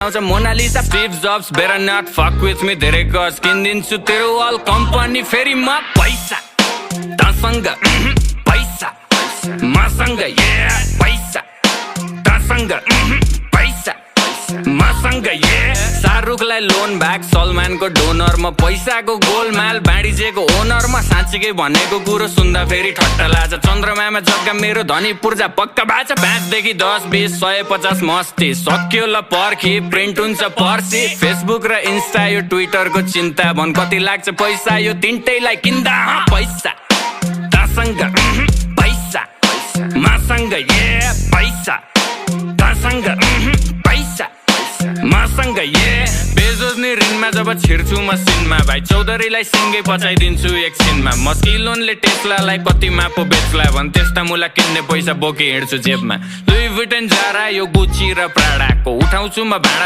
आउँछ Mona Lisa Steve Jobs better not fuck with me धेरै गज किनिदिन्छु तेरो अल कम्पनी फेरि म पैसा तसँग पैसा मसँग पैसा तसँग पैसा मसँग शाहरुखलाई लोन ब्याक सलमानको डोनर म पैसाको गोलमाल बाँडिजेको ओनर म साँच्चीकै भनेको कुरो सुन्दा फेरि ठट्टा लाग्छ चन्द्रमामा जग्गा मेरो धनी पूर्जा पक्का बाछ 5 देखि 10 20 150 मस्ती सक्यो ल पर्खी प्रिन्ट हुन्छ पर्सी फेसबुक र इन्स्टा यो ट्विटरको चिन्ता भन कति लाग्छ पैसा यो तिनटैलाई किन्दा पैसा तसँग पैसा मसँग पैसा तसँग पैसा मसँग बेजोज नि ऋणमा जब छिर्छु म सिनमा भाइ चौधरीलाई सिङ्गै पचाइदिन्छु एकछिनमा मस्किलोनले टेस्लालाई कतिमा पो बेच्ला भन् त्यस्ता मुला किन्ने पैसा बोकी हिँड्छु जेबमा लुई भुटेन जारा यो गुची र प्राडाको उठाउँछु म भाडा